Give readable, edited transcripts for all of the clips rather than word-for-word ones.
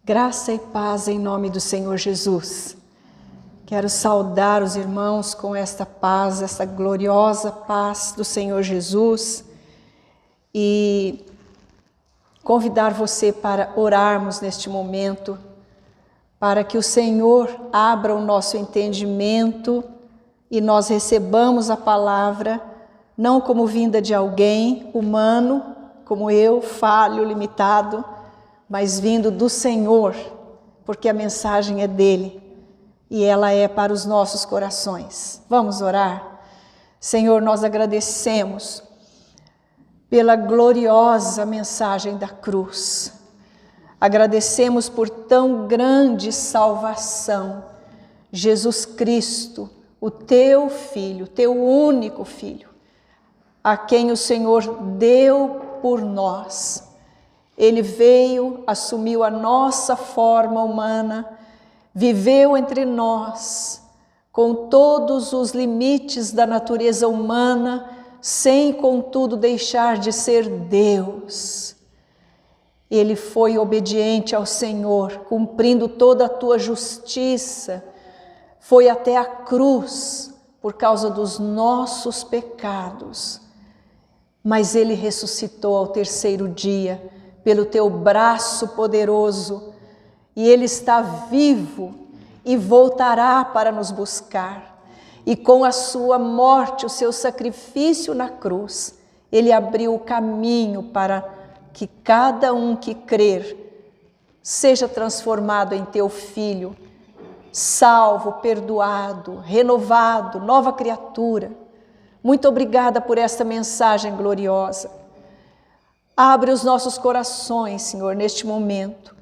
Graça e paz em nome do Senhor Jesus. Quero saudar os irmãos com esta paz, essa gloriosa paz do Senhor Jesus e convidar você para orarmos neste momento, para que o Senhor abra o nosso entendimento e nós recebamos a palavra, não como vinda de alguém humano, como eu, falho, limitado, mas vindo do Senhor, porque a mensagem é dele e ela é para os nossos corações. Vamos orar? Senhor, nós agradecemos pela gloriosa mensagem da cruz. Agradecemos por tão grande salvação. Jesus Cristo, o teu Filho, teu único Filho, a quem o Senhor deu por nós. Ele veio, assumiu a nossa forma humana, viveu entre nós, com todos os limites da natureza humana, sem, contudo, deixar de ser Deus. Ele foi obediente ao Senhor, cumprindo toda a tua justiça, foi até a cruz por causa dos nossos pecados, mas ele ressuscitou ao terceiro dia, pelo teu braço poderoso, e ele está vivo e voltará para nos buscar. E com a sua morte, o seu sacrifício na cruz, ele abriu o caminho para que cada um que crer seja transformado em teu filho, salvo, perdoado, renovado, nova criatura. Muito obrigada por esta mensagem gloriosa. Abre os nossos corações, Senhor, neste momento.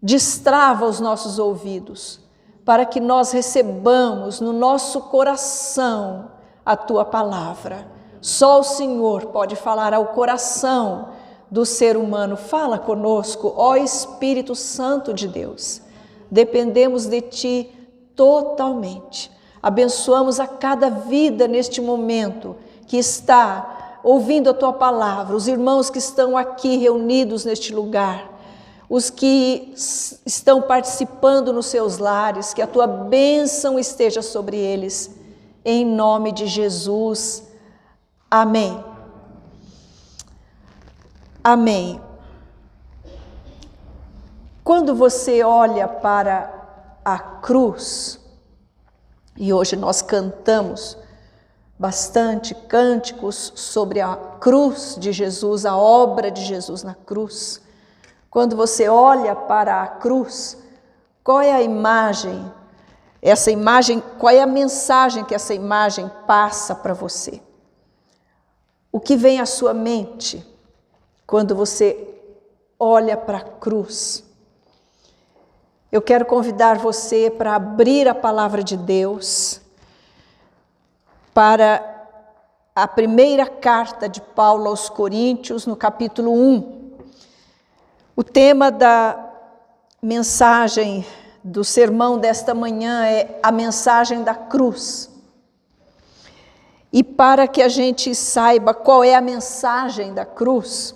Destrava os nossos ouvidos, para que nós recebamos no nosso coração a Tua palavra. Só o Senhor pode falar ao coração do ser humano. Fala conosco, ó Espírito Santo de Deus. Dependemos de Ti totalmente. Abençoamos a cada vida neste momento que está ouvindo a Tua palavra, os irmãos que estão aqui reunidos neste lugar, os que estão participando nos seus lares, que a Tua bênção esteja sobre eles, em nome de Jesus. Amém. Amém. Quando você olha para a cruz, e hoje nós cantamos bastante cânticos sobre a cruz de Jesus, a obra de Jesus na cruz. Quando você olha para a cruz, qual é a imagem? Essa imagem, qual é a mensagem que essa imagem passa para você? O que vem à sua mente quando você olha para a cruz? Eu quero convidar você para abrir a palavra de Deus para a primeira carta de Paulo aos Coríntios, no capítulo 1. O tema da mensagem do sermão desta manhã é a mensagem da cruz. E para que a gente saiba qual é a mensagem da cruz,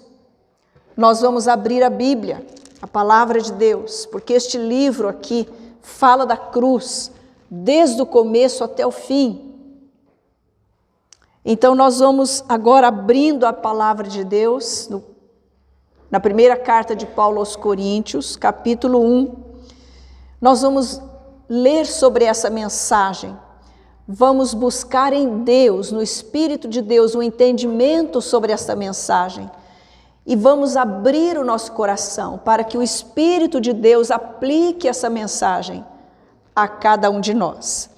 nós vamos abrir a Bíblia, a palavra de Deus, porque este livro aqui fala da cruz, desde o começo até o fim. Então nós vamos agora abrindo a palavra de Deus, na primeira carta de Paulo aos Coríntios, capítulo 1. Nós vamos ler sobre essa mensagem, vamos buscar em Deus, no Espírito de Deus, um entendimento sobre essa mensagem. E vamos abrir o nosso coração para que o Espírito de Deus aplique essa mensagem a cada um de nós.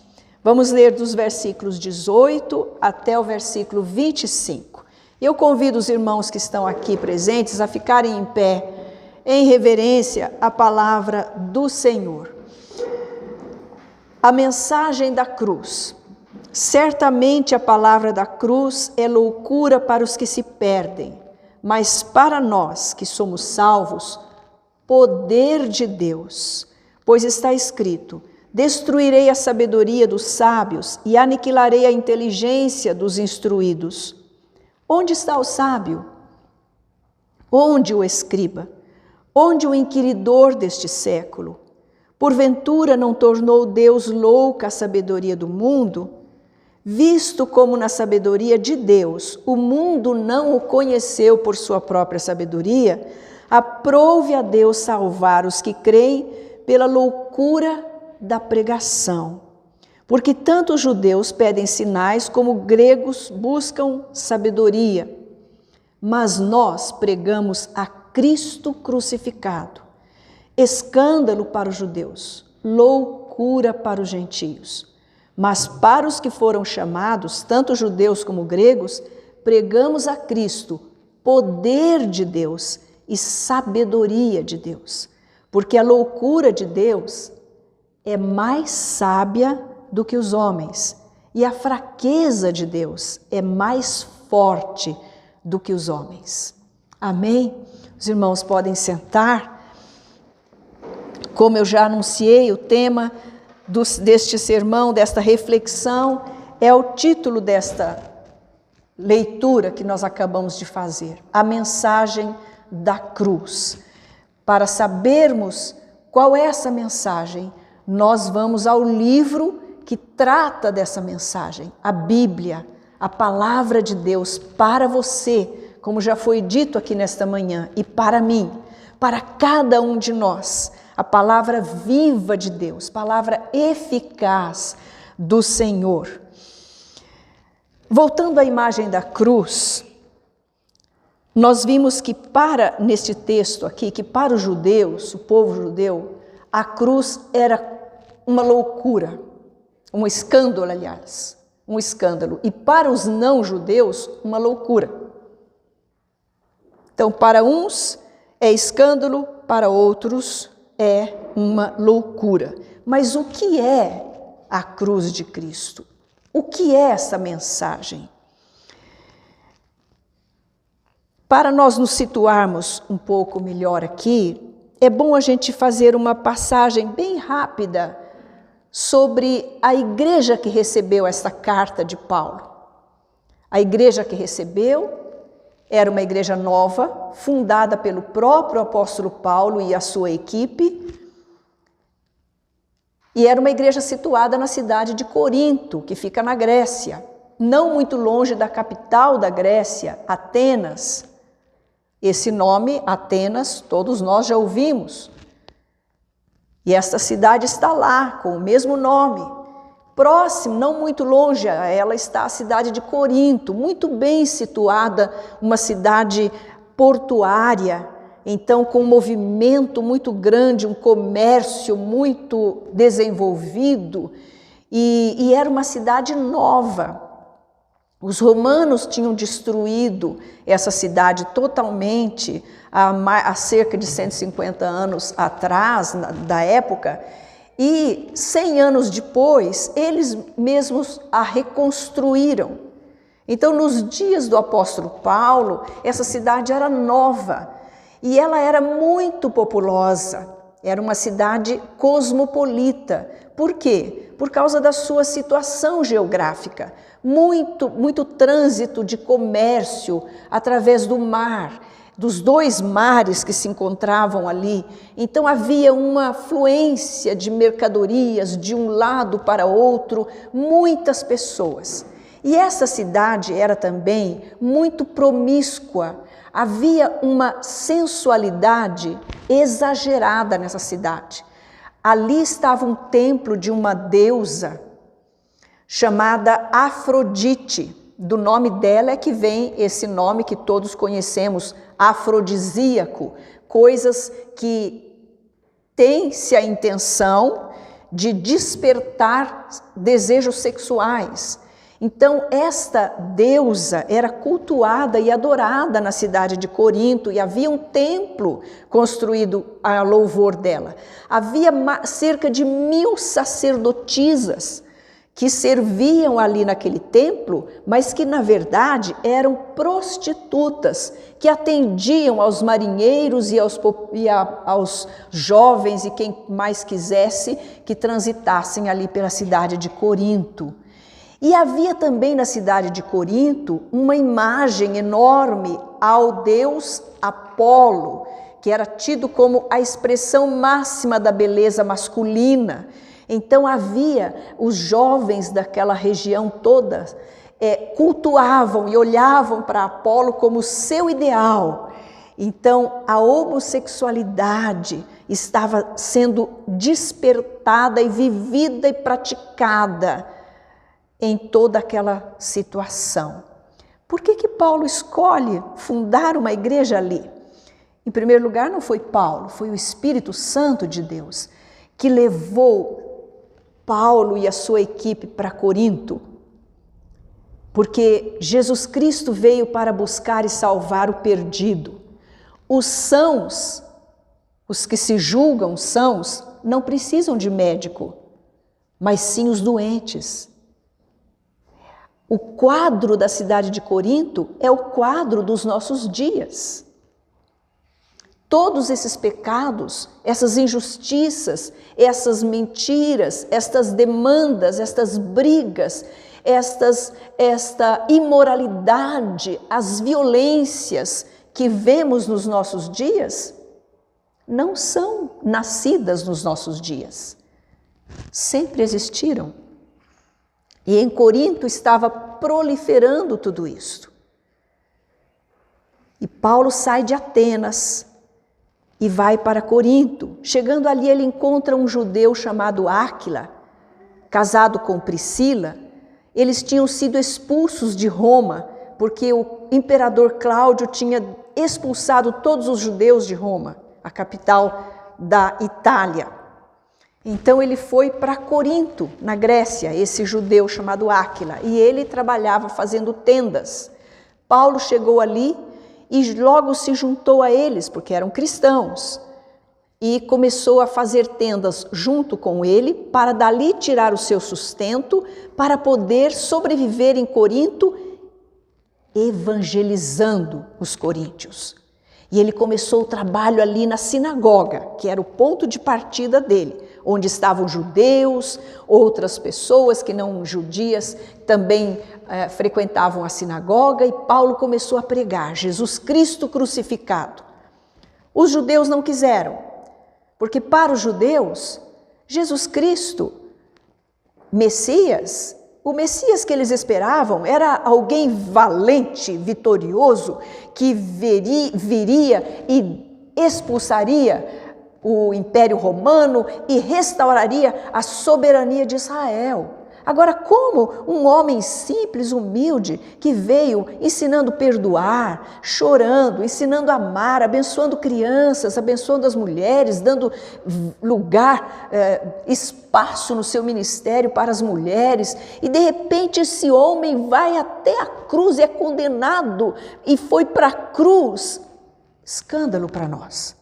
Vamos ler dos versículos 18 até o versículo 25. Eu convido os irmãos que estão aqui presentes a ficarem em pé, em reverência à palavra do Senhor. A mensagem da cruz. Certamente a palavra da cruz é loucura para os que se perdem, mas para nós que somos salvos, poder de Deus. Pois está escrito: destruirei a sabedoria dos sábios e aniquilarei a inteligência dos instruídos. Onde está o sábio? Onde o escriba? Onde o inquiridor deste século, porventura não tornou Deus louca a sabedoria do mundo? Visto como na sabedoria de Deus o mundo não o conheceu por sua própria sabedoria, aprouve a Deus salvar os que creem pela loucura da pregação. Porque tanto os judeus pedem sinais como gregos buscam sabedoria. Mas nós pregamos a Cristo crucificado, escândalo para os judeus, loucura para os gentios. Mas para os que foram chamados, tanto judeus como gregos, pregamos a Cristo, poder de Deus e sabedoria de Deus. Porque a loucura de Deus é mais sábia do que os homens, e a fraqueza de Deus é mais forte do que os homens. Amém? Os irmãos podem sentar. Como eu já anunciei, o tema deste sermão, desta reflexão, é o título desta leitura que nós acabamos de fazer, a mensagem da cruz. Para sabermos qual é essa mensagem, nós vamos ao livro que trata dessa mensagem, a Bíblia, a palavra de Deus para você, como já foi dito aqui nesta manhã, e para mim, para cada um de nós. A palavra viva de Deus, palavra eficaz do Senhor. Voltando à imagem da cruz, nós vimos que neste texto aqui, que para os judeus, o povo judeu, a cruz era uma loucura, um escândalo, aliás, um escândalo. E para os não-judeus, uma loucura. Então, para uns é escândalo, para outros é uma loucura. Mas o que é a cruz de Cristo? O que é essa mensagem? Para nós nos situarmos um pouco melhor aqui, é bom a gente fazer uma passagem bem rápida sobre a igreja que recebeu esta carta de Paulo. A igreja que recebeu era uma igreja nova, fundada pelo próprio apóstolo Paulo e a sua equipe, e era uma igreja situada na cidade de Corinto, que fica na Grécia, não muito longe da capital da Grécia, Atenas. Esse nome, Atenas, todos nós já ouvimos. E esta cidade está lá, com o mesmo nome. Próximo, não muito longe a ela, está a cidade de Corinto, muito bem situada, uma cidade portuária, então com um movimento muito grande, um comércio muito desenvolvido, e era uma cidade nova. Os romanos tinham destruído essa cidade totalmente há cerca de 150 anos atrás, da época, e 100 anos depois, eles mesmos a reconstruíram. Então, nos dias do apóstolo Paulo, essa cidade era nova e ela era muito populosa. Era uma cidade cosmopolita. Por quê? Por causa da sua situação geográfica. Muito trânsito de comércio através do mar, dos dois mares que se encontravam ali. Então havia uma fluência de mercadorias de um lado para outro, muitas pessoas. E essa cidade era também muito promíscua. Havia uma sensualidade exagerada nessa cidade. Ali estava um templo de uma deusa chamada Afrodite. Do nome dela é que vem esse nome que todos conhecemos, afrodisíaco, coisas que têm-se a intenção de despertar desejos sexuais. Então, esta deusa era cultuada e adorada na cidade de Corinto, e havia um templo construído a louvor dela. Havia cerca de 1000 sacerdotisas que serviam ali naquele templo, mas que na verdade eram prostitutas, que atendiam aos marinheiros e aos jovens e quem mais quisesse que transitassem ali pela cidade de Corinto. E havia também na cidade de Corinto uma imagem enorme ao deus Apolo, que era tido como a expressão máxima da beleza masculina. Então havia os jovens daquela região toda, cultuavam e olhavam para Apolo como seu ideal. Então a homossexualidade estava sendo despertada e vivida e praticada em toda aquela situação. Por que Paulo escolhe fundar uma igreja ali? Em primeiro lugar, não foi Paulo, foi o Espírito Santo de Deus que levou Paulo e a sua equipe para Corinto, porque Jesus Cristo veio para buscar e salvar o perdido. Os sãos, os que se julgam sãos, não precisam de médico, mas sim os doentes. O quadro da cidade de Corinto é o quadro dos nossos dias. Todos esses pecados, essas injustiças, essas mentiras, estas demandas, estas brigas, esta imoralidade, as violências que vemos nos nossos dias, não são nascidas nos nossos dias. Sempre existiram. E em Corinto estava proliferando tudo isso. E Paulo sai de Atenas e vai para Corinto. Chegando ali, ele encontra um judeu chamado Áquila, casado com Priscila. Eles tinham sido expulsos de Roma, porque o imperador Cláudio tinha expulsado todos os judeus de Roma, a capital da Itália. Então ele foi para Corinto, na Grécia, esse judeu chamado Áquila, e ele trabalhava fazendo tendas. Paulo chegou ali e logo se juntou a eles, porque eram cristãos, e começou a fazer tendas junto com ele, para dali tirar o seu sustento, para poder sobreviver em Corinto, evangelizando os coríntios. E ele começou o trabalho ali na sinagoga, que era o ponto de partida dele, onde estavam judeus, outras pessoas que não judias também frequentavam a sinagoga, e Paulo começou a pregar Jesus Cristo crucificado. Os judeus não quiseram, porque para os judeus, Jesus Cristo, Messias, o Messias que eles esperavam era alguém valente, vitorioso, que viria e expulsaria o Império Romano e restauraria a soberania de Israel. Agora, como um homem simples, humilde, que veio ensinando a perdoar, chorando, ensinando a amar, abençoando crianças, abençoando as mulheres, dando lugar, espaço no seu ministério para as mulheres, e de repente esse homem vai até a cruz e é condenado e foi para a cruz. Escândalo para nós.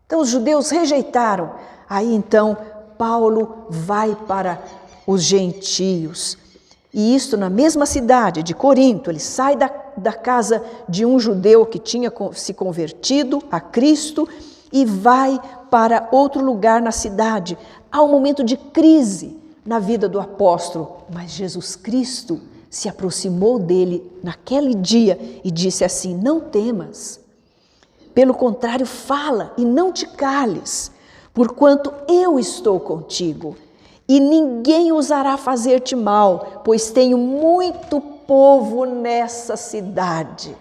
Então os judeus rejeitaram. Aí então Paulo vai para os gentios. E isto na mesma cidade de Corinto. Ele sai da casa de um judeu que tinha se convertido a Cristo e vai para outro lugar na cidade. Há um momento de crise na vida do apóstolo, mas Jesus Cristo se aproximou dele naquele dia e disse assim: não temas. Pelo contrário, fala e não te cales, porquanto eu estou contigo, e ninguém ousará fazer-te mal, pois tenho muito povo nessa cidade.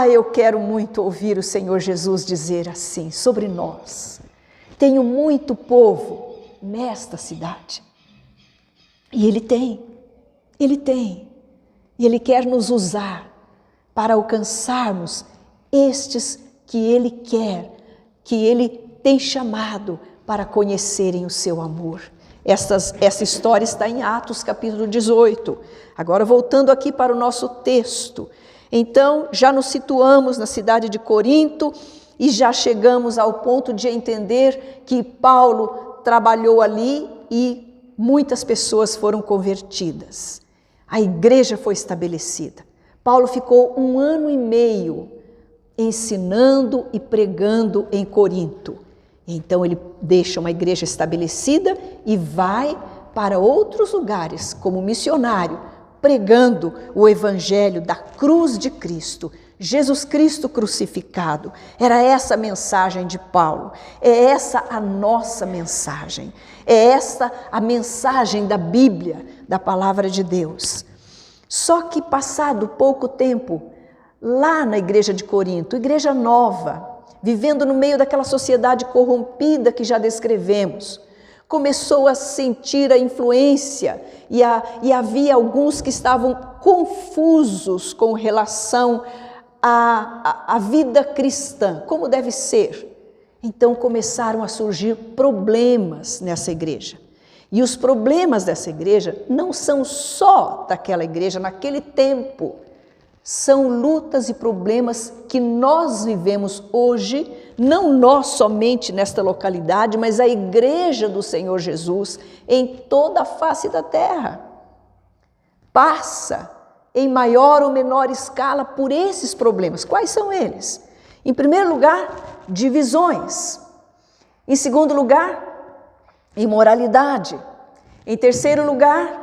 Eu quero muito ouvir o Senhor Jesus dizer assim sobre nós: tenho muito povo nesta cidade. E Ele tem, e Ele quer nos usar para alcançarmos estes que Ele quer, que Ele tem chamado para conhecerem o seu amor. Essa história está em Atos capítulo 18. Agora voltando aqui para o nosso texto. Então já nos situamos na cidade de Corinto e já chegamos ao ponto de entender que Paulo trabalhou ali e muitas pessoas foram convertidas. A igreja foi estabelecida. Paulo ficou 1 ano e meio ensinando e pregando em Corinto. Então ele deixa uma igreja estabelecida e vai para outros lugares como missionário, pregando o evangelho da cruz de Cristo, Jesus Cristo crucificado. Era essa a mensagem de Paulo, é essa a nossa mensagem, é essa a mensagem da Bíblia, da Palavra de Deus. Só que passado pouco tempo, lá na igreja de Corinto, igreja nova, vivendo no meio daquela sociedade corrompida que já descrevemos, começou a sentir a influência e havia alguns que estavam confusos com relação à vida cristã, como deve ser. Então começaram a surgir problemas nessa igreja. E os problemas dessa igreja não são só daquela igreja naquele tempo, são lutas e problemas que nós vivemos hoje, não nós somente nesta localidade, mas a igreja do Senhor Jesus em toda a face da terra. Passa em maior ou menor escala por esses problemas. Quais são eles? Em primeiro lugar, divisões. Em segundo lugar, imoralidade. Em terceiro lugar,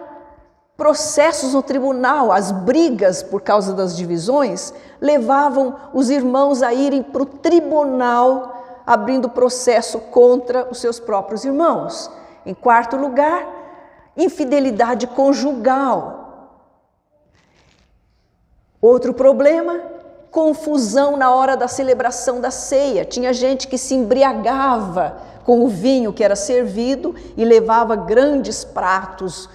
processos no tribunal. As brigas por causa das divisões levavam os irmãos a irem para o tribunal, abrindo processo contra os seus próprios irmãos. Em quarto lugar, infidelidade conjugal. Outro problema, confusão na hora da celebração da ceia. Tinha gente que se embriagava com o vinho que era servido e levava grandes pratos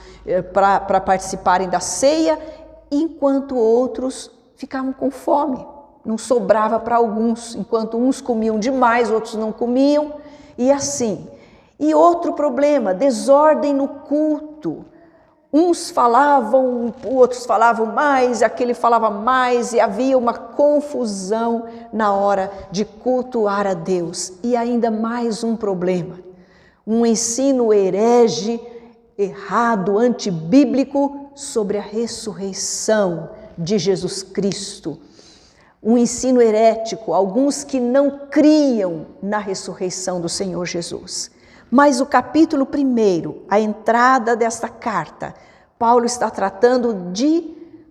para participarem da ceia, enquanto outros ficavam com fome. Não sobrava para alguns, enquanto uns comiam demais, outros não comiam, e assim. E outro problema, desordem no culto. Uns falavam, outros falavam mais, aquele falava mais, e havia uma confusão na hora de cultuar a Deus. E ainda mais um problema, um ensino herege, errado, antibíblico sobre a ressurreição de Jesus Cristo. Um ensino herético, alguns que não criam na ressurreição do Senhor Jesus. Mas o capítulo 1, a entrada desta carta, Paulo está tratando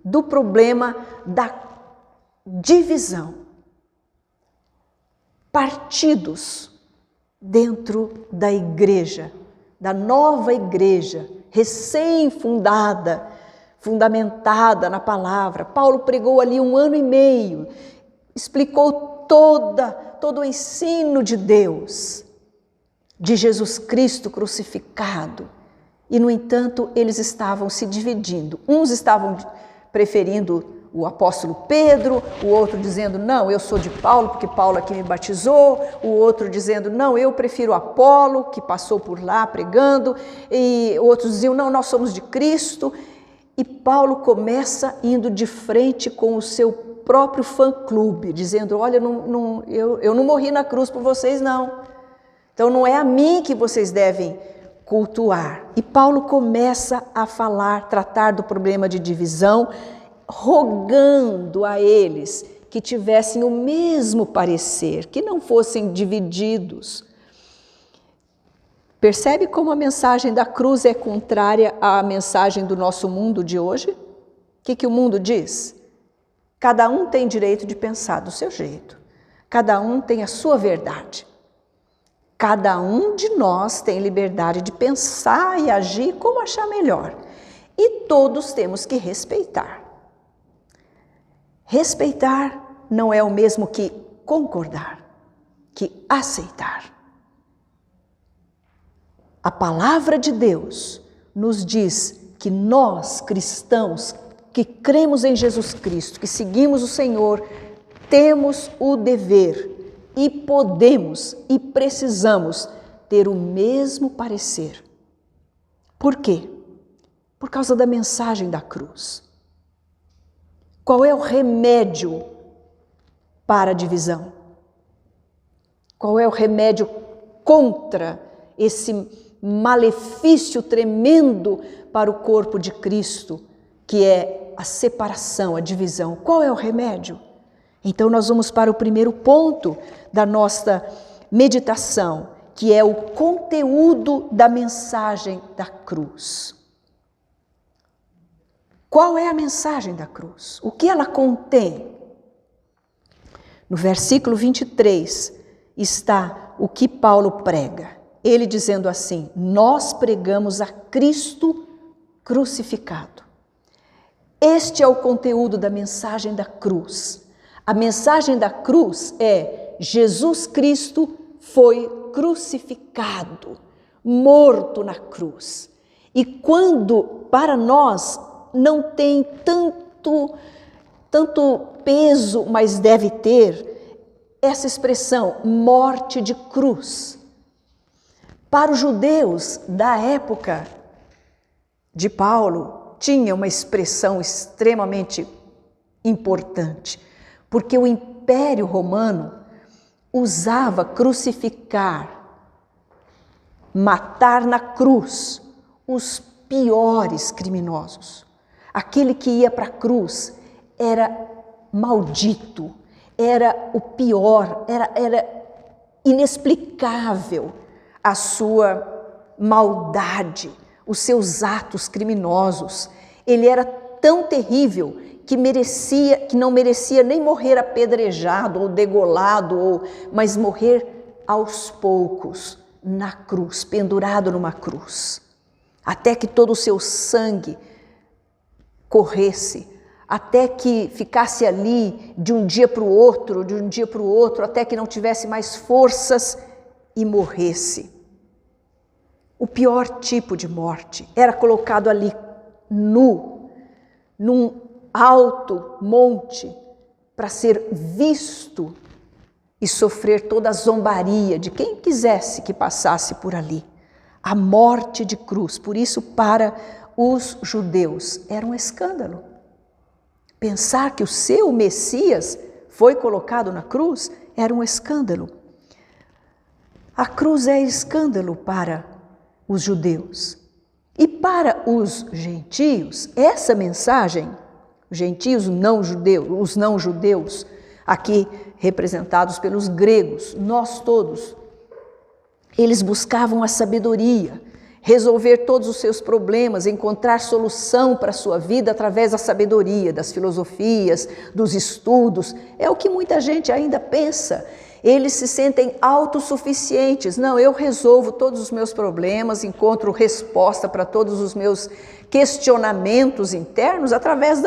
do problema da divisão. Partidos dentro da igreja, da nova igreja, recém-fundada, fundamentada na palavra. Paulo pregou ali 1 ano e meio, explicou todo o ensino de Deus, de Jesus Cristo crucificado. E, no entanto, eles estavam se dividindo. Uns estavam preferindo o apóstolo Pedro, o outro dizendo, não, eu sou de Paulo, porque Paulo aqui me batizou, o outro dizendo, não, eu prefiro Apolo, que passou por lá pregando, e outros diziam, não, nós somos de Cristo. E Paulo começa indo de frente com o seu próprio fã-clube, dizendo, olha, eu não morri na cruz por vocês, não. Então não é a mim que vocês devem cultuar. E Paulo começa a tratar do problema de divisão, rogando a eles que tivessem o mesmo parecer, que não fossem divididos. Percebe como a mensagem da cruz é contrária à mensagem do nosso mundo de hoje? O que o mundo diz? Cada um tem direito de pensar do seu jeito. Cada um tem a sua verdade. Cada um de nós tem liberdade de pensar e agir como achar melhor. E todos temos que respeitar. Respeitar não é o mesmo que concordar, que aceitar. A palavra de Deus nos diz que nós, cristãos, que cremos em Jesus Cristo, que seguimos o Senhor, temos o dever e podemos e precisamos ter o mesmo parecer. Por quê? Por causa da mensagem da cruz. Qual é o remédio para a divisão? Qual é o remédio contra esse malefício tremendo para o corpo de Cristo, que é a separação, a divisão? Qual é o remédio? Então nós vamos para o primeiro ponto da nossa meditação, que é o conteúdo da mensagem da cruz. Qual é a mensagem da cruz? O que ela contém? No versículo 23 está o que Paulo prega. Ele dizendo assim: nós pregamos a Cristo crucificado. Este é o conteúdo da mensagem da cruz. A mensagem da cruz é: Jesus Cristo foi crucificado, morto na cruz. E quando para nós não tem tanto peso, mas deve ter essa expressão, morte de cruz. Para os judeus da época de Paulo, tinha uma expressão extremamente importante, porque o Império Romano usava crucificar, matar na cruz os piores criminosos. Aquele que ia para a cruz era maldito, era o pior, era inexplicável a sua maldade, os seus atos criminosos. Ele era tão terrível que não merecia nem morrer apedrejado ou degolado, mas morrer aos poucos na cruz, pendurado numa cruz, até que todo o seu sangue corresse, até que ficasse ali de um dia para o outro, até que não tivesse mais forças e morresse. O pior tipo de morte era colocado ali nu, num alto monte, para ser visto e sofrer toda a zombaria de quem quisesse que passasse por ali. A morte de cruz. Por isso, para os judeus, era um escândalo. Pensar que o seu Messias foi colocado na cruz era um escândalo. A cruz é escândalo para os judeus. E para os gentios, essa mensagem, gentios os não judeus, aqui representados pelos gregos, nós todos, eles buscavam a sabedoria, resolver todos os seus problemas, encontrar solução para a sua vida através da sabedoria, das filosofias, dos estudos. É o que muita gente ainda pensa. Eles se sentem autossuficientes. Não, eu resolvo todos os meus problemas, encontro resposta para todos os meus questionamentos internos através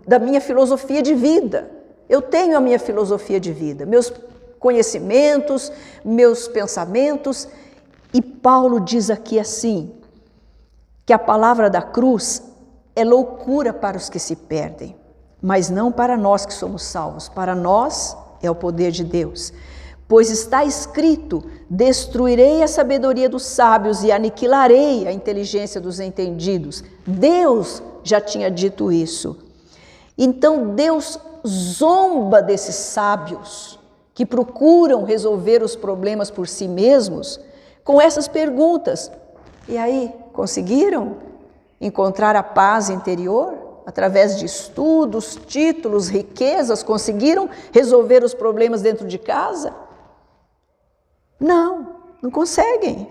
da minha filosofia de vida. Eu tenho a minha filosofia de vida, meus conhecimentos, meus pensamentos. E Paulo diz aqui assim, que a palavra da cruz é loucura para os que se perdem, mas não para nós que somos salvos. Para nós é o poder de Deus. Pois está escrito: destruirei a sabedoria dos sábios e aniquilarei a inteligência dos entendidos. Deus já tinha dito isso. Então Deus zomba desses sábios que procuram resolver os problemas por si mesmos com essas perguntas. E aí, conseguiram encontrar a paz interior? Através de estudos, títulos, riquezas, conseguiram resolver os problemas dentro de casa? Não conseguem.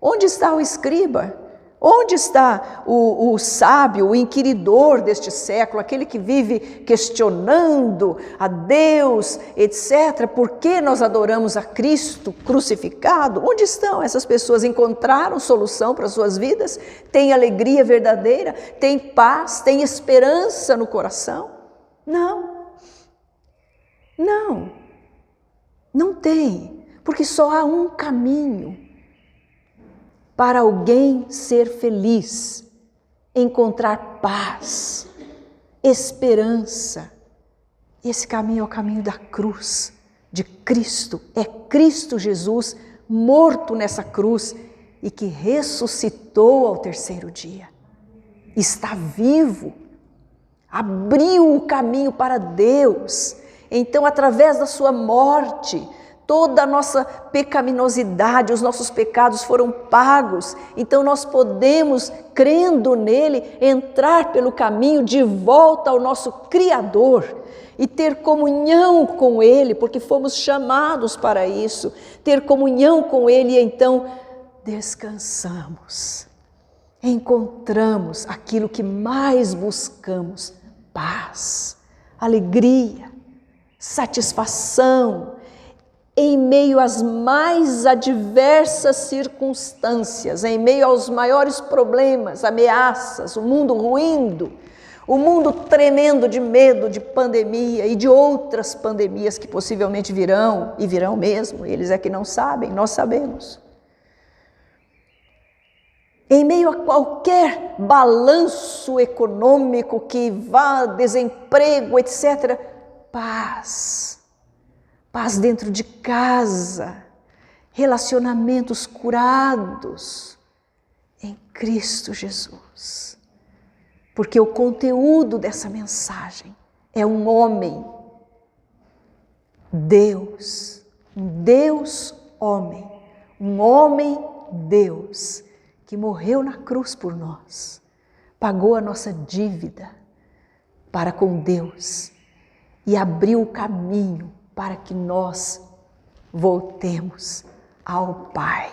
Onde está o escriba? Onde está o sábio, o inquiridor deste século, aquele que vive questionando a Deus, etc. Por que nós adoramos a Cristo crucificado? Onde estão essas pessoas? Encontraram solução para as suas vidas? Têm alegria verdadeira? Têm paz? Têm esperança no coração? Não tem, porque só há um caminho para alguém ser feliz, encontrar paz, esperança. Esse caminho é o caminho da cruz, de Cristo. É Cristo Jesus morto nessa cruz e que ressuscitou ao terceiro dia. Está vivo, abriu o caminho para Deus. Então, através da sua morte, toda a nossa pecaminosidade, os nossos pecados foram pagos. Então nós podemos, crendo nele, entrar pelo caminho de volta ao nosso Criador e ter comunhão com ele, porque fomos chamados para isso, ter comunhão com ele, e então descansamos, encontramos aquilo que mais buscamos: paz, alegria, satisfação em meio às mais adversas circunstâncias, em meio aos maiores problemas, ameaças, o mundo ruindo, o mundo tremendo de medo de pandemia e de outras pandemias que possivelmente virão, e virão mesmo, eles é que não sabem, nós sabemos. Em meio a qualquer balanço econômico que vá, desemprego, etc., paz. Paz dentro de casa, relacionamentos curados em Cristo Jesus. Porque o conteúdo dessa mensagem é um homem, Deus, um Deus homem, um homem Deus, que morreu na cruz por nós, pagou a nossa dívida para com Deus e abriu o caminho para que nós voltemos ao Pai.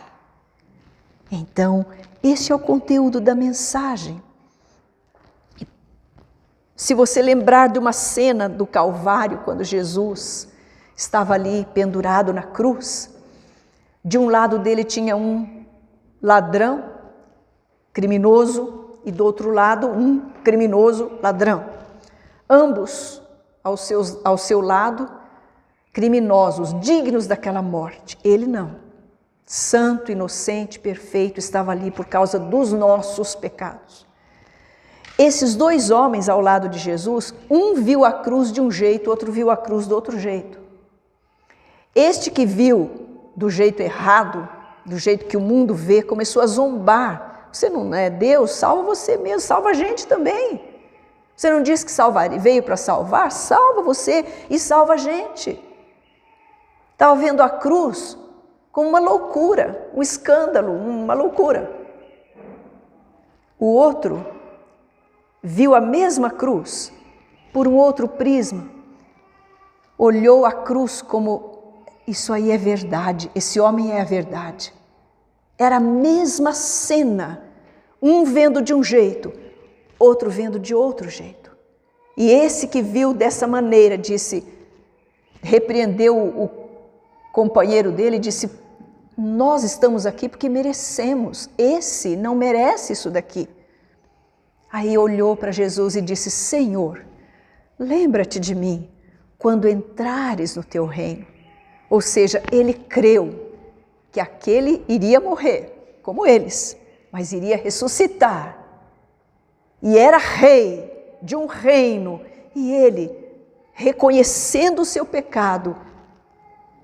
Então, esse é o conteúdo da mensagem. Se você lembrar de uma cena do Calvário, quando Jesus estava ali pendurado na cruz, de um lado dele tinha um ladrão, criminoso, e do outro lado um criminoso ladrão. Ambos ao seu lado, criminosos, dignos daquela morte. Ele não. Santo, inocente, perfeito, estava ali por causa dos nossos pecados. Esses dois homens ao lado de Jesus, um viu a cruz de um jeito, outro viu a cruz do outro jeito. Este que viu do jeito errado, do jeito que o mundo vê, começou a zombar. Você não é Deus? Salva você mesmo, salva a gente também. Você não disse que veio para salvar? Salva você e salva a gente. Estava vendo a cruz como uma loucura, um escândalo, uma loucura. O outro viu a mesma cruz por um outro prisma, olhou a cruz como, isso aí é verdade, esse homem é a verdade. Era a mesma cena, um vendo de um jeito, outro vendo de outro jeito. E esse que viu dessa maneira, repreendeu o companheiro dele e disse: nós estamos aqui porque merecemos, esse não merece isso daqui. Aí olhou para Jesus e disse: Senhor, lembra-te de mim quando entrares no teu reino. Ou seja, ele creu que aquele iria morrer, como eles, mas iria ressuscitar. E era rei de um reino, e ele, reconhecendo o seu pecado,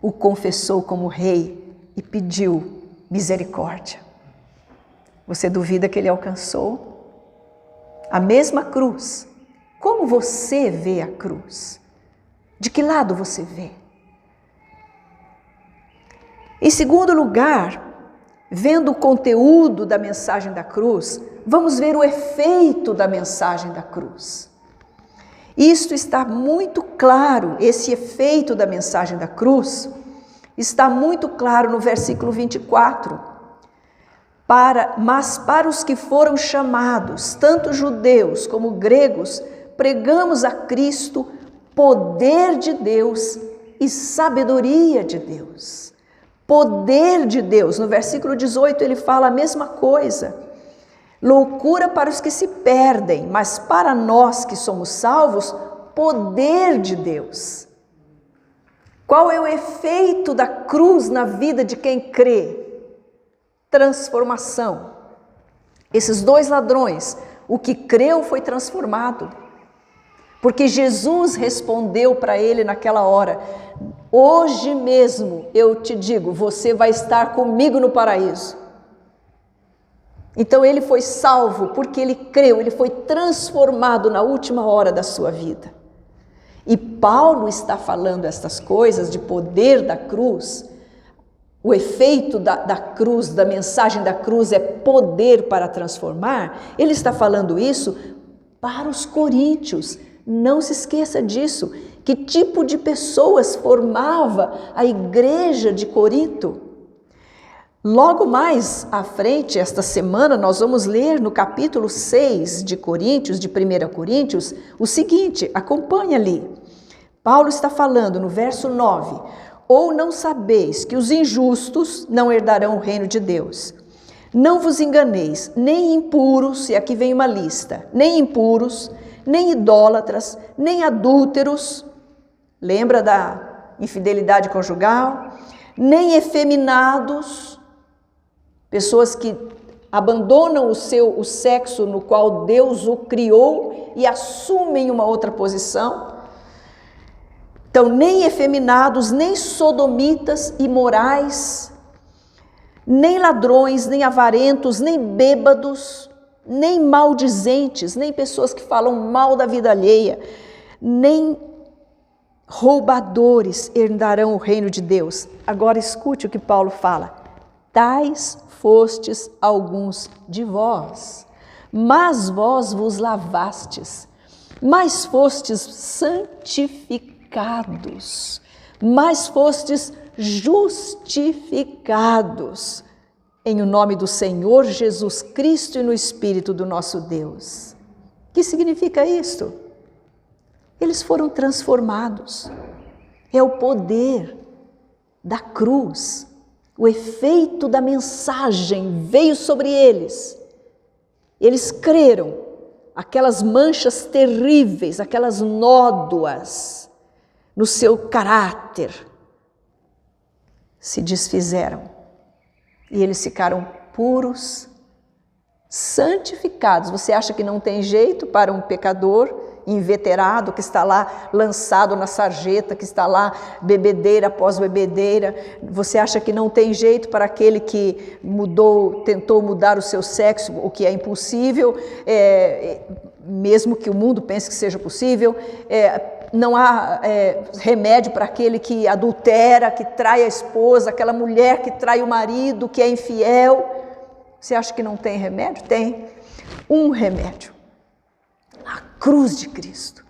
o confessou como rei e pediu misericórdia. Você duvida que ele alcançou a mesma cruz? Como você vê a cruz? De que lado você vê? Em segundo lugar, vendo o conteúdo da mensagem da cruz, vamos ver o efeito da mensagem da cruz. Isto está muito claro, esse efeito da mensagem da cruz está muito claro no versículo 24. Mas para os que foram chamados, tanto judeus como gregos, pregamos a Cristo poder de Deus e sabedoria de Deus. Poder de Deus. No versículo 18 ele fala a mesma coisa. Loucura para os que se perdem, mas para nós que somos salvos, poder de Deus. Qual é o efeito da cruz na vida de quem crê? Transformação. Esses dois ladrões, o que creu foi transformado. Porque Jesus respondeu para ele naquela hora: hoje mesmo eu te digo, você vai estar comigo no paraíso. Então ele foi salvo porque ele creu, ele foi transformado na última hora da sua vida. E Paulo está falando estas coisas de poder da cruz. O efeito da cruz, da mensagem da cruz é poder para transformar. Ele está falando isso para os coríntios. Não se esqueça disso. Que tipo de pessoas formava a igreja de Corinto? Logo mais à frente, esta semana, nós vamos ler no capítulo 6 de Coríntios, de 1 Coríntios, o seguinte, acompanhe ali. Paulo está falando no verso 9: ou não sabeis que os injustos não herdarão o reino de Deus? Não vos enganeis, nem impuros, e aqui vem uma lista, nem impuros, nem idólatras, nem adúlteros, lembra da infidelidade conjugal, nem efeminados, pessoas que abandonam o sexo no qual Deus o criou e assumem uma outra posição. Então, nem efeminados, nem sodomitas, imorais, nem ladrões, nem avarentos, nem bêbados, nem maldizentes, nem pessoas que falam mal da vida alheia, nem roubadores herdarão o reino de Deus. Agora escute o que Paulo fala: tais fostes alguns de vós, mas vós vos lavastes, mas fostes santificados, mas fostes justificados em o nome do Senhor Jesus Cristo e no Espírito do nosso Deus. O que significa isto? Eles foram transformados. É o poder da cruz. O efeito da mensagem veio sobre eles. Eles creram. Aquelas manchas terríveis, aquelas nódoas no seu caráter se desfizeram. E eles ficaram puros, santificados. Você acha que não tem jeito para um pecador inveterado que está lá lançado na sarjeta, que está lá bebedeira após bebedeira? Você acha que não tem jeito para aquele que tentou mudar o seu sexo, o que é impossível, mesmo que o mundo pense que seja possível? Não há remédio para aquele que adultera, que trai a esposa, aquela mulher que trai o marido, que é infiel. Você acha que não tem remédio? Tem um remédio: a cruz de Cristo,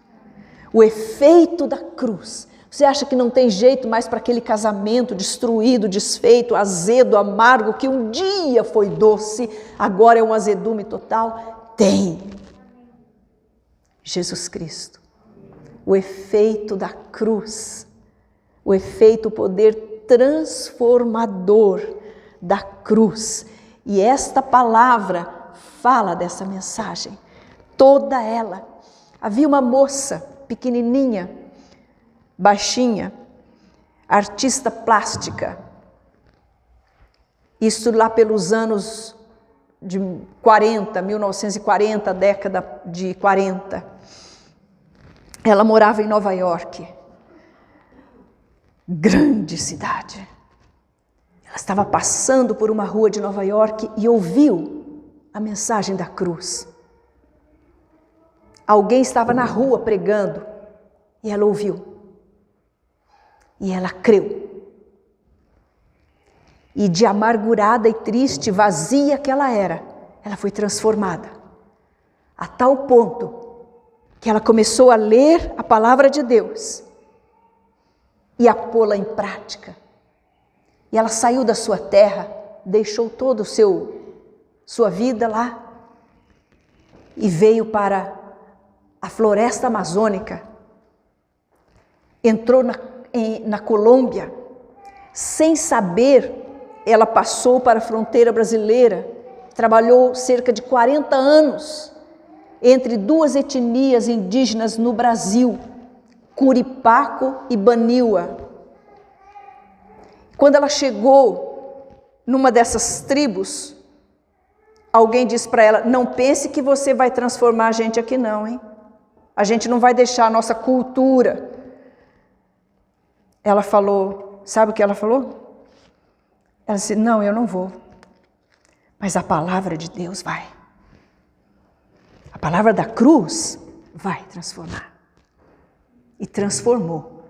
o efeito da cruz. Você acha que não tem jeito mais para aquele casamento destruído, desfeito, azedo, amargo, que um dia foi doce, agora é um azedume total? Tem. Jesus Cristo. O efeito da cruz, o efeito, o poder transformador da cruz. E esta palavra fala dessa mensagem, toda ela. Havia uma moça pequenininha, baixinha, artista plástica, isso lá pelos anos de 1940, década de 40. Ela morava em Nova York, grande cidade. Ela estava passando por uma rua de Nova York e ouviu a mensagem da cruz. Alguém estava na rua pregando e ela ouviu. E ela creu. E de amargurada e triste, vazia que ela era, ela foi transformada. A tal ponto que ela começou a ler a palavra de Deus e a pô-la em prática. E ela saiu da sua terra, deixou toda sua vida lá e veio para a floresta amazônica. Entrou na Colômbia, sem saber, ela passou para a fronteira brasileira, trabalhou cerca de 40 anos entre duas etnias indígenas no Brasil, Curipaco e Baniwa. Quando ela chegou numa dessas tribos, alguém disse para ela: não pense que você vai transformar a gente aqui não, hein? A gente não vai deixar a nossa cultura. Ela falou, sabe o que ela falou? Ela disse: não, eu não vou, mas a palavra de Deus vai. A palavra da cruz vai transformar. E transformou.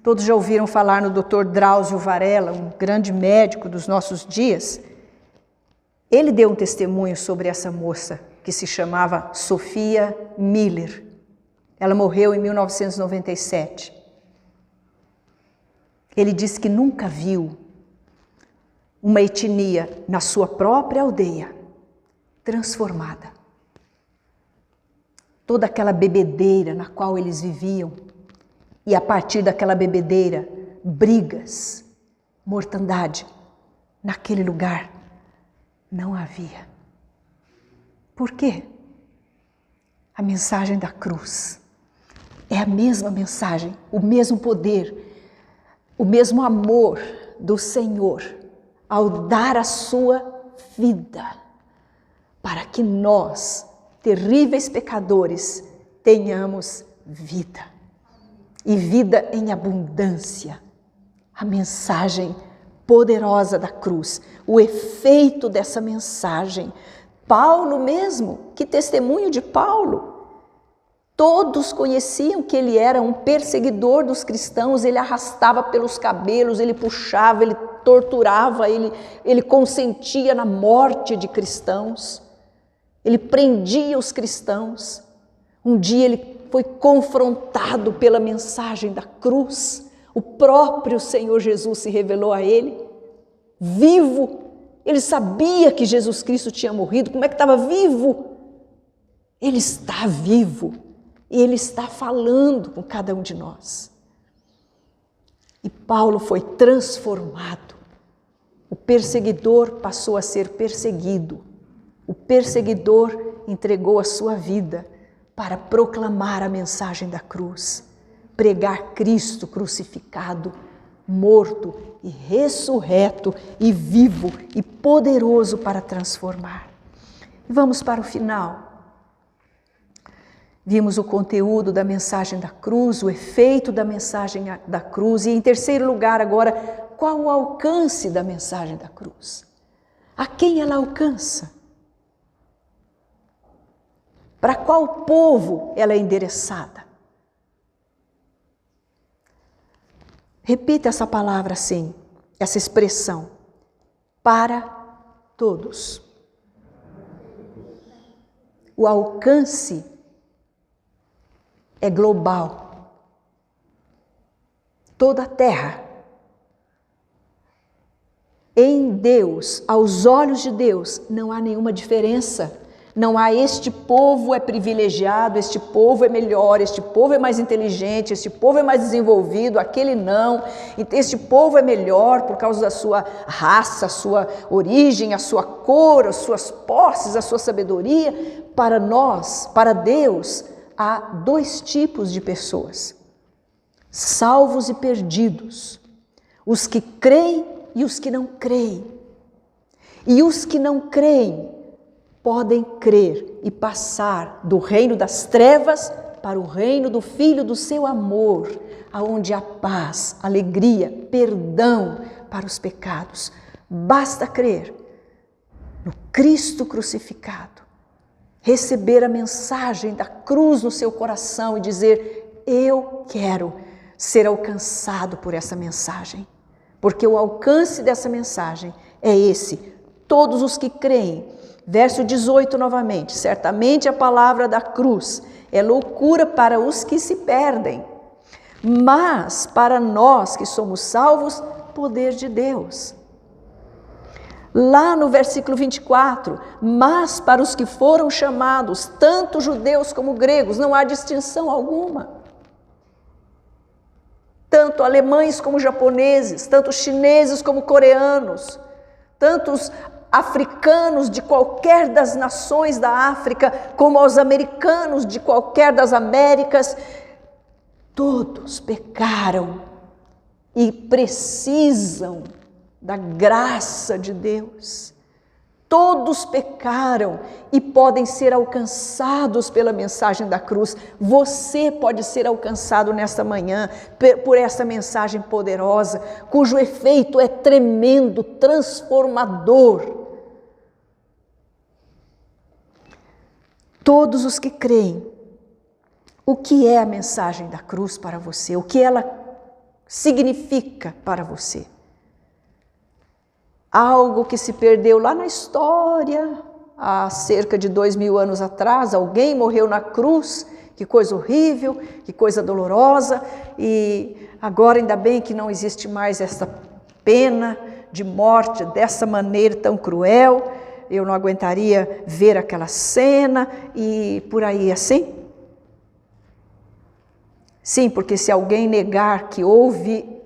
Todos já ouviram falar no Dr. Drauzio Varela, um grande médico dos nossos dias. Ele deu um testemunho sobre essa moça que se chamava Sophia Miller. Ela morreu em 1997. Ele disse que nunca viu uma etnia na sua própria aldeia transformada. Toda aquela bebedeira na qual eles viviam E a partir daquela bebedeira, brigas, mortandade, naquele lugar não havia. Por quê? A mensagem da cruz é a mesma mensagem, o mesmo poder, o mesmo amor do Senhor ao dar a sua vida para que nós, terríveis pecadores, tenhamos vida e vida em abundância. A mensagem poderosa da cruz, o efeito dessa mensagem. Paulo mesmo, que testemunho de Paulo! Todos conheciam que ele era um perseguidor dos cristãos, ele arrastava pelos cabelos, ele puxava, ele torturava, ele consentia na morte de cristãos, ele prendia os cristãos. Um dia ele foi confrontado pela mensagem da cruz, o próprio Senhor Jesus se revelou a ele, vivo. Ele sabia que Jesus Cristo tinha morrido, como é que estava vivo? Ele está vivo. E Ele está falando com cada um de nós. E Paulo foi transformado. O perseguidor passou a ser perseguido. O perseguidor entregou a sua vida para proclamar a mensagem da cruz. Pregar Cristo crucificado, morto e ressurreto e vivo e poderoso para transformar. E vamos para o final. Vimos o conteúdo da mensagem da cruz, o efeito da mensagem da cruz e, em terceiro lugar, agora, qual o alcance da mensagem da cruz? A quem ela alcança? Para qual povo ela é endereçada? Repita essa palavra assim, essa expressão. Para todos. O alcance é global. Toda a terra. Em Deus, aos olhos de Deus, não há nenhuma diferença. Não há este povo é privilegiado, este povo é melhor, este povo é mais inteligente, este povo é mais desenvolvido, aquele não. Este povo é melhor por causa da sua raça, a sua origem, a sua cor, as suas posses, a sua sabedoria. Para nós, para Deus, há dois tipos de pessoas, salvos e perdidos, os que creem e os que não creem. E os que não creem podem crer e passar do reino das trevas para o reino do Filho do seu amor, aonde há paz, alegria, perdão para os pecados. Basta crer no Cristo crucificado, receber a mensagem da cruz no seu coração e dizer: eu quero ser alcançado por essa mensagem, porque o alcance dessa mensagem é esse, todos os que creem. Verso 18 novamente, certamente a palavra da cruz é loucura para os que se perdem, mas para nós que somos salvos, poder de Deus. Lá no versículo 24, mas para os que foram chamados, tanto judeus como gregos, não há distinção alguma. Tanto alemães como japoneses, tanto chineses como coreanos, tantos africanos de qualquer das nações da África, como aos americanos de qualquer das Américas, todos pecaram e precisam da graça de Deus. Todos pecaram e podem ser alcançados pela mensagem da cruz. Você pode ser alcançado nesta manhã por essa mensagem poderosa, cujo efeito é tremendo, transformador. Todos os que creem. O que é a mensagem da cruz para você? O que ela significa para você? Algo que se perdeu lá na história, há cerca de 2000 anos atrás, alguém morreu na cruz, que coisa horrível, que coisa dolorosa, e agora ainda bem que não existe mais essa pena de morte dessa maneira tão cruel. Eu não aguentaria ver aquela cena e por aí assim. Sim, porque se alguém negar que houve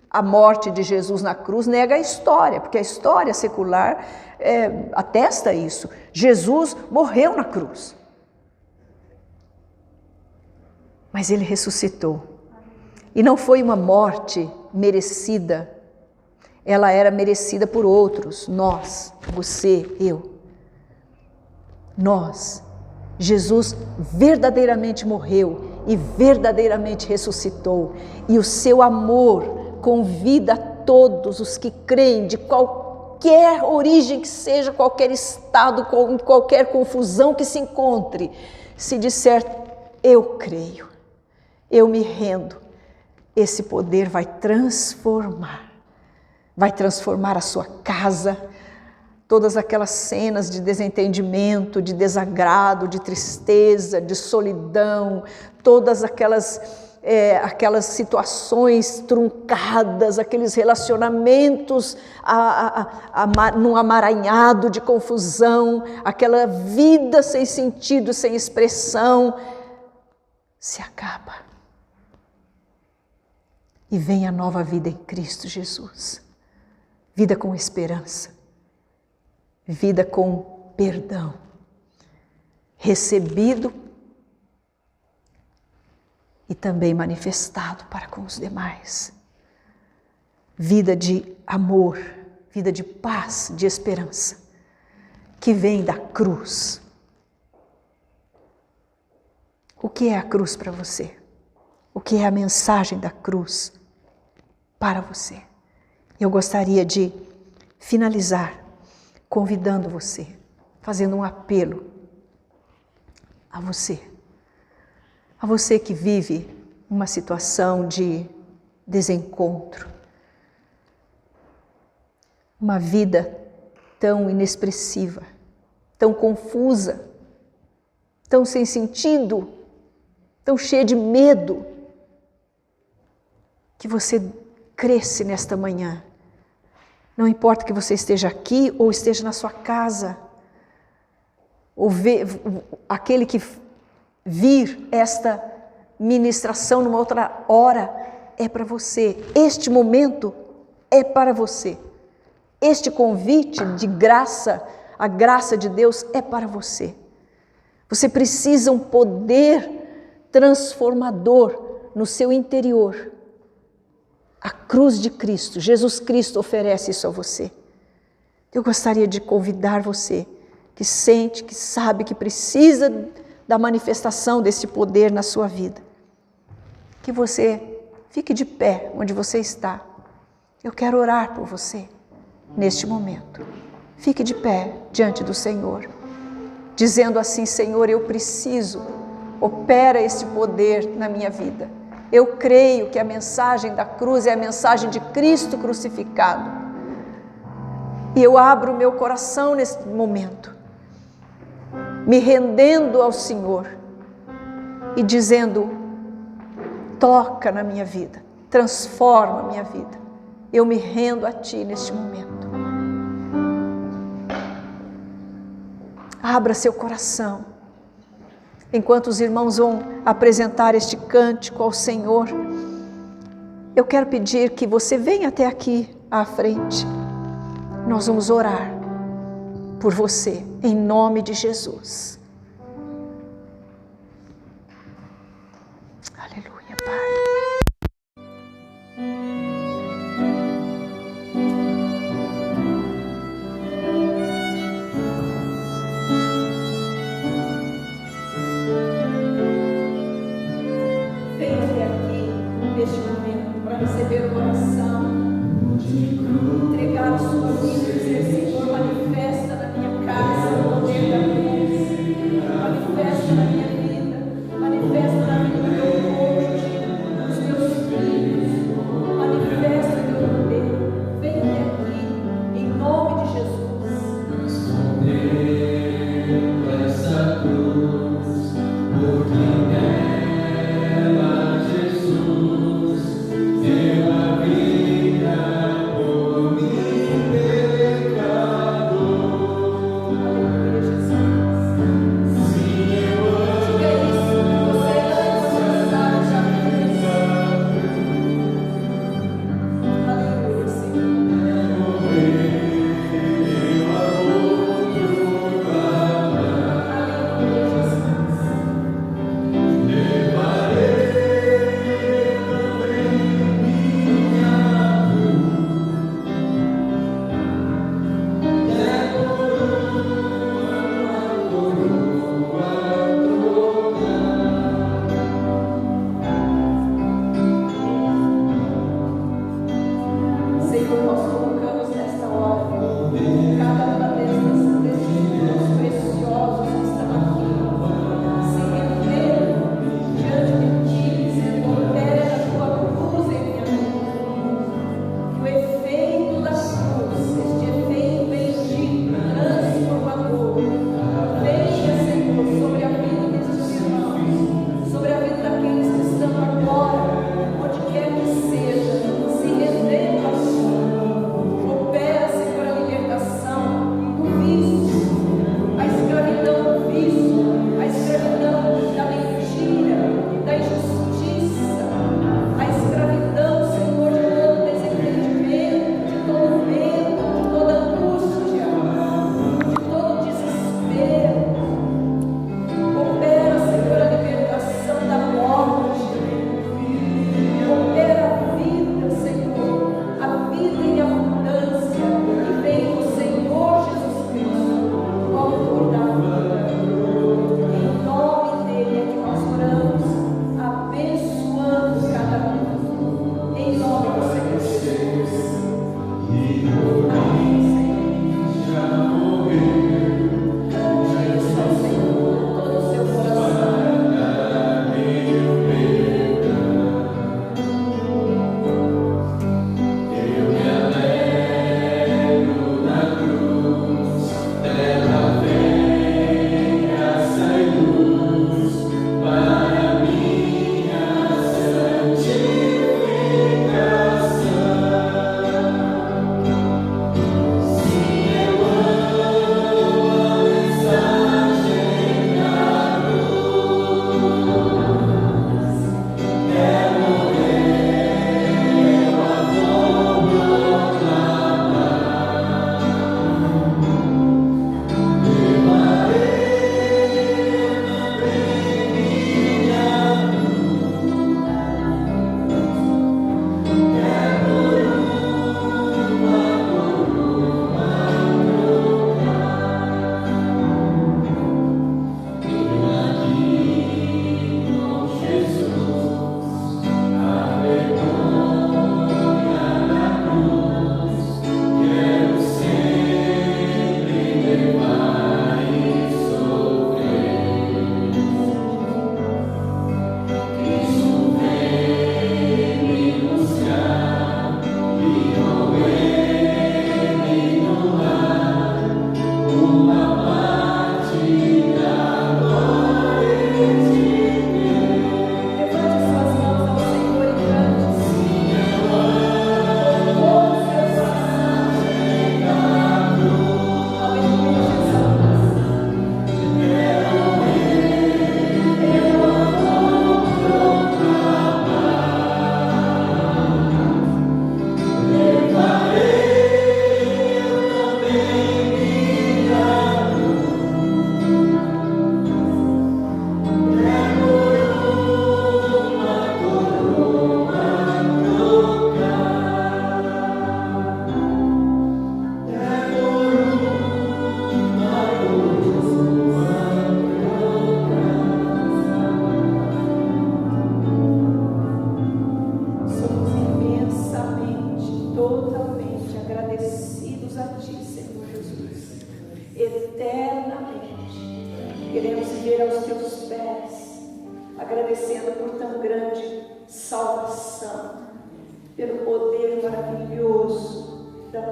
a morte de Jesus na cruz, nega a história, porque a história secular atesta isso. Jesus morreu na cruz. Mas ele ressuscitou. E não foi uma morte merecida. Ela era merecida por outros, nós, você, eu. Nós. Jesus verdadeiramente morreu e verdadeiramente ressuscitou. E o seu amor convida a todos os que creem, de qualquer origem que seja, qualquer estado, qualquer confusão que se encontre, se disser, eu creio, eu me rendo, esse poder vai transformar a sua casa, todas aquelas cenas de desentendimento, de desagrado, de tristeza, de solidão, todas aquelas situações truncadas, aqueles relacionamentos num amaranhado de confusão, aquela vida sem sentido, sem expressão, se acaba. E vem a nova vida em Cristo Jesus. Vida com esperança. Vida com perdão. Recebido e também manifestado para com os demais. Vida de amor, vida de paz, de esperança, que vem da cruz. O que é a cruz para você? O que é a mensagem da cruz para você? Eu gostaria de finalizar convidando você, fazendo um apelo a você que vive uma situação de desencontro, uma vida tão inexpressiva, tão confusa, tão sem sentido, tão cheia de medo, que você cresce nesta manhã. Não importa que você esteja aqui ou esteja na sua casa, ou aquele que vir esta ministração numa outra hora, é para você. Este momento é para você. Este convite de graça, a graça de Deus é para você. Você precisa um poder transformador no seu interior. A cruz de Cristo, Jesus Cristo oferece isso a você. Eu gostaria de convidar você que sente, que sabe, que precisa da manifestação desse poder na sua vida. Que você fique de pé onde você está. Eu quero orar por você neste momento. Fique de pé diante do Senhor, dizendo assim, Senhor, eu preciso, opera esse poder na minha vida. Eu creio que a mensagem da cruz é a mensagem de Cristo crucificado. E eu abro o meu coração nesse momento, me rendendo ao Senhor e dizendo, toca na minha vida, transforma a minha vida. Eu me rendo a Ti neste momento. Abra seu coração. Enquanto os irmãos vão apresentar este cântico ao Senhor, eu quero pedir que você venha até aqui à frente. Nós vamos orar por você, em nome de Jesus. Aleluia, Pai. Receber o coração, entregar a sua vida e dizer, Senhor, manifesta na minha casa o poder da cruz.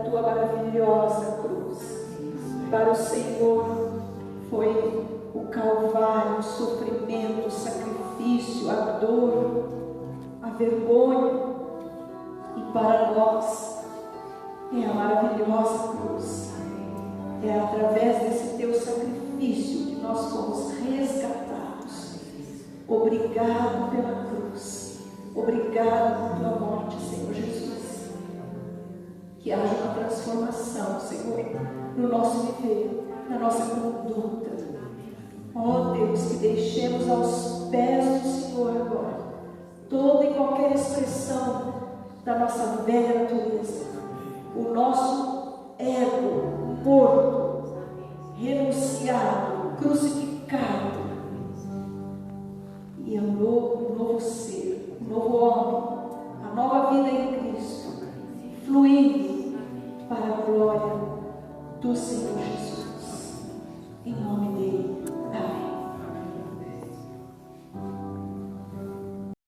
tua maravilhosa cruz. Para o Senhor foi o calvário, o sofrimento, o sacrifício, a dor, a vergonha. E para nós é a maravilhosa cruz. É através desse teu sacrifício que nós fomos resgatados. Obrigado pela cruz. Obrigado por tua morte, Senhor Jesus. Que haja uma transformação, Senhor, no nosso viver, na nossa conduta. Ó Deus, que deixemos aos pés do Senhor agora toda e qualquer expressão da nossa velha natureza, o nosso ego porco, renunciado